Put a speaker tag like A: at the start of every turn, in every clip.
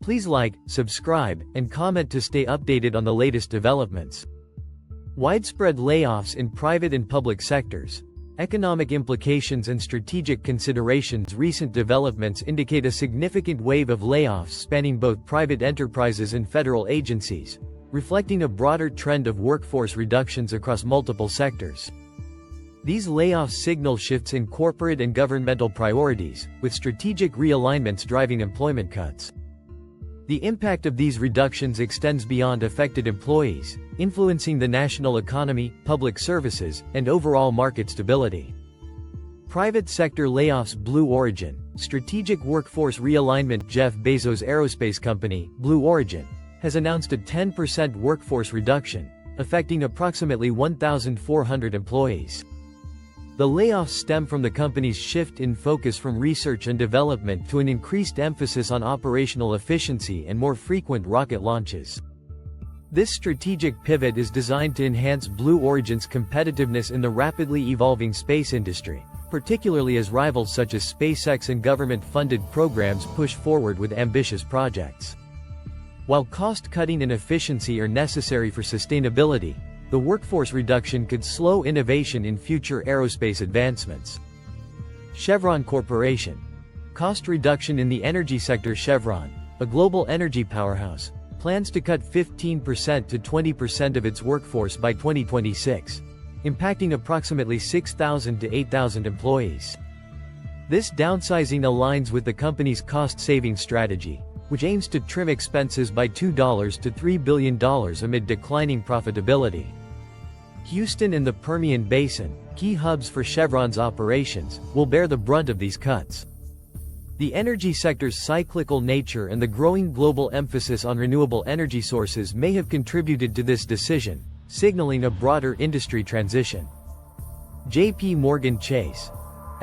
A: Please like, subscribe, and comment to stay updated on the latest developments. Widespread layoffs in private and public sectors. Economic implications and strategic considerations. Recent developments indicate a significant wave of layoffs spanning both private enterprises and federal agencies, reflecting a broader trend of workforce reductions across multiple sectors. These layoffs signal shifts in corporate and governmental priorities, with strategic realignments driving employment cuts. The impact of these reductions extends beyond affected employees, influencing the national economy, public services, and overall market stability. Private sector layoffs. Blue Origin, strategic workforce realignment. Jeff Bezos' aerospace company, Blue Origin, has announced a 10% workforce reduction, affecting approximately 1,400 employees. The layoffs stem from the company's shift in focus from research and development to an increased emphasis on operational efficiency and more frequent rocket launches. This strategic pivot is designed to enhance Blue Origin's competitiveness in the rapidly evolving space industry, particularly as rivals such as SpaceX and government-funded programs push forward with ambitious projects. While cost-cutting and efficiency are necessary for sustainability, the workforce reduction could slow innovation in future aerospace advancements. Chevron Corporation. Cost reduction in the energy sector. Chevron, a global energy powerhouse, plans to cut 15% to 20% of its workforce by 2026, impacting approximately 6,000 to 8,000 employees. This downsizing aligns with the company's cost-saving strategy, which aims to trim expenses by $2 to $3 billion amid declining profitability. Houston and the Permian Basin, key hubs for Chevron's operations, will bear the brunt of these cuts. The energy sector's cyclical nature and the growing global emphasis on renewable energy sources may have contributed to this decision, signaling a broader industry transition. J.P. Morgan Chase.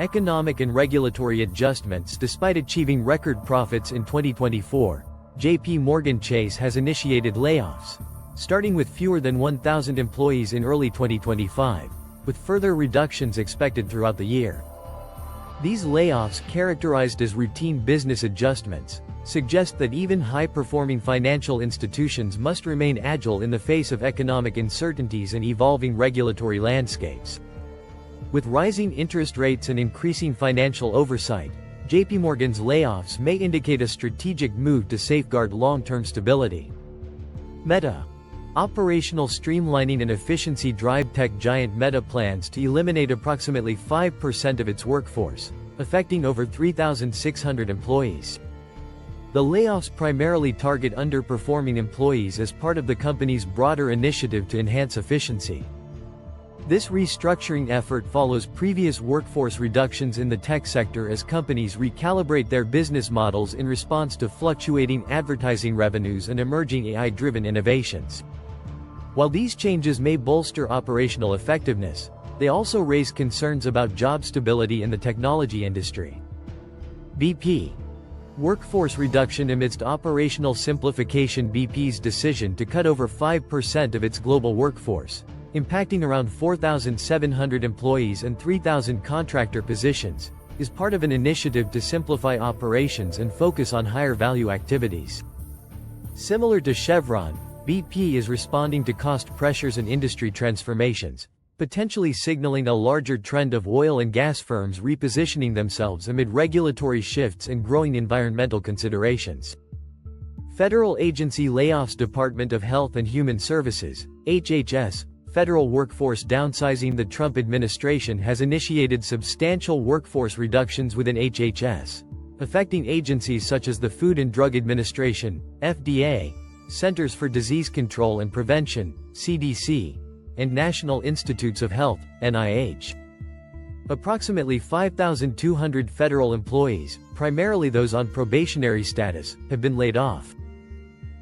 A: Economic and regulatory adjustments. Despite achieving record profits in 2024, J.P. Morgan Chase has initiated layoffs, starting with fewer than 1,000 employees in early 2025, with further reductions expected throughout the year. These layoffs, characterized as routine business adjustments, suggest that even high-performing financial institutions must remain agile in the face of economic uncertainties and evolving regulatory landscapes. With rising interest rates and increasing financial oversight, JP Morgan's layoffs may indicate a strategic move to safeguard long-term stability. Meta. Operational streamlining and efficiency drive. Tech giant Meta plans to eliminate approximately 5% of its workforce, affecting over 3,600 employees. The layoffs primarily target underperforming employees as part of the company's broader initiative to enhance efficiency. This restructuring effort follows previous workforce reductions in the tech sector as companies recalibrate their business models in response to fluctuating advertising revenues and emerging AI-driven innovations. While these changes may bolster operational effectiveness, they also raise concerns about job stability in the technology industry. BP. Workforce reduction amidst operational simplification. BP's decision to cut over 5% of its global workforce, impacting around 4,700 employees and 3,000 contractor positions, is part of an initiative to simplify operations and focus on higher-value activities. Similar to Chevron, BP is responding to cost pressures and industry transformations, potentially signaling a larger trend of oil and gas firms repositioning themselves amid regulatory shifts and growing environmental considerations. Federal agency layoffs. Department of Health and Human Services, HHS, federal workforce downsizing. The Trump administration has initiated substantial workforce reductions within HHS, affecting agencies such as the Food and Drug Administration, FDA, Centers for Disease Control and Prevention, CDC, and National Institutes of Health, NIH. Approximately 5,200 federal employees, primarily those on probationary status, have been laid off.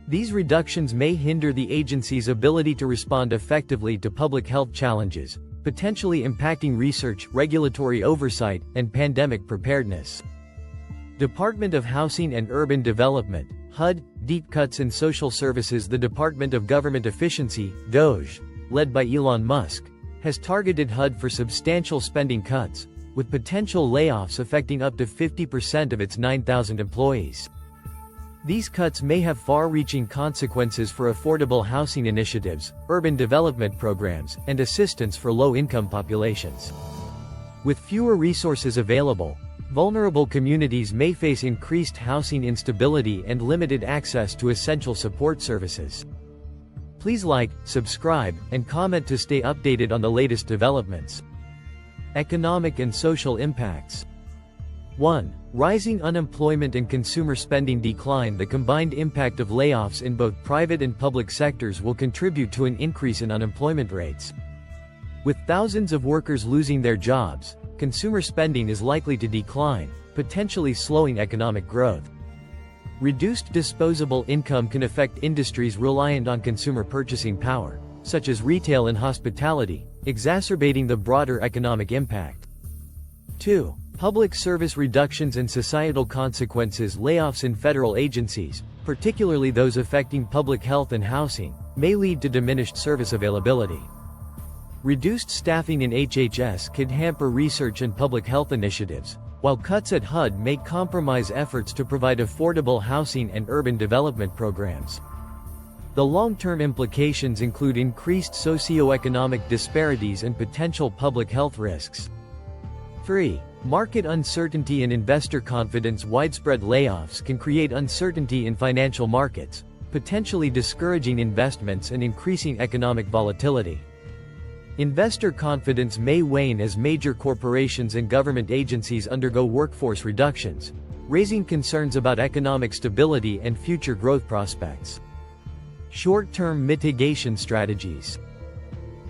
A: These reductions may hinder the agency's ability to respond effectively to public health challenges, potentially impacting research, regulatory oversight, and pandemic preparedness. Department of Housing and Urban Development, HUD, deep cuts in social services. The Department of Government Efficiency, DOGE, led by Elon Musk, has targeted HUD for substantial spending cuts, with potential layoffs affecting up to 50% of its 9,000 employees. These cuts may have far-reaching consequences for affordable housing initiatives, urban development programs, and assistance for low-income populations. With fewer resources available, vulnerable communities may face increased housing instability and limited access to essential support services. Please like, subscribe, and comment to stay updated on the latest developments. Economic and social impacts. 1. Rising unemployment and consumer spending decline. The combined impact of layoffs in both private and public sectors will contribute to an increase in unemployment rates. With thousands of workers losing their jobs, consumer spending is likely to decline, potentially slowing economic growth. Reduced disposable income can affect industries reliant on consumer purchasing power, such as retail and hospitality, exacerbating the broader economic impact. 2. Public service reductions and societal consequences. Layoffs in federal agencies, particularly those affecting public health and housing, may lead to diminished service availability. Reduced staffing in HHS could hamper research and public health initiatives, while cuts at HUD may compromise efforts to provide affordable housing and urban development programs. The long-term implications include increased socioeconomic disparities and potential public health risks. 3. Market uncertainty and investor confidence. Widespread layoffs can create uncertainty in financial markets, potentially discouraging investments and increasing economic volatility. Investor confidence may wane as major corporations and government agencies undergo workforce reductions, raising concerns about economic stability and future growth prospects. Short-term mitigation strategies.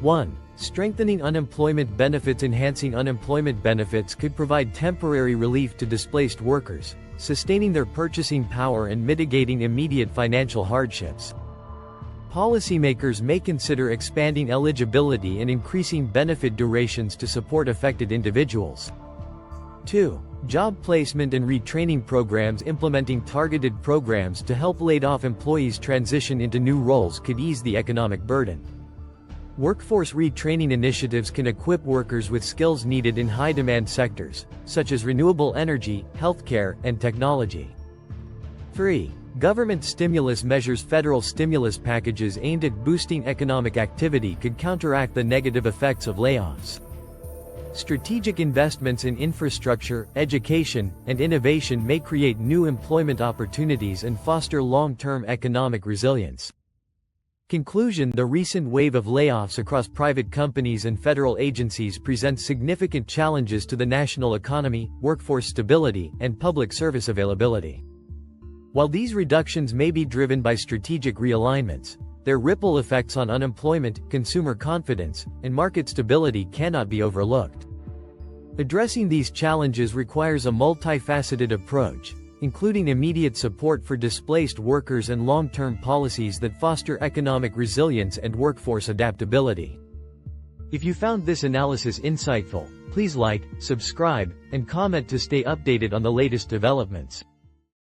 A: 1. Strengthening unemployment benefits. Enhancing unemployment benefits could provide temporary relief to displaced workers, sustaining their purchasing power and mitigating immediate financial hardships. Policymakers may consider expanding eligibility and increasing benefit durations to support affected individuals. 2. Job placement and retraining programs. Implementing targeted programs to help laid-off employees transition into new roles could ease the economic burden. Workforce retraining initiatives can equip workers with skills needed in high-demand sectors, such as renewable energy, healthcare, and technology. 3. Government stimulus measures. Federal stimulus packages aimed at boosting economic activity could counteract the negative effects of layoffs. Strategic investments in infrastructure, education, and innovation may create new employment opportunities and foster long-term economic resilience. Conclusion. The recent wave of layoffs across private companies and federal agencies presents significant challenges to the national economy, workforce stability, and public service availability. While these reductions may be driven by strategic realignments, their ripple effects on unemployment, consumer confidence, and market stability cannot be overlooked. Addressing these challenges requires a multifaceted approach, including immediate support for displaced workers and long-term policies that foster economic resilience and workforce adaptability. If you found this analysis insightful, please like, subscribe, and comment to stay updated on the latest developments.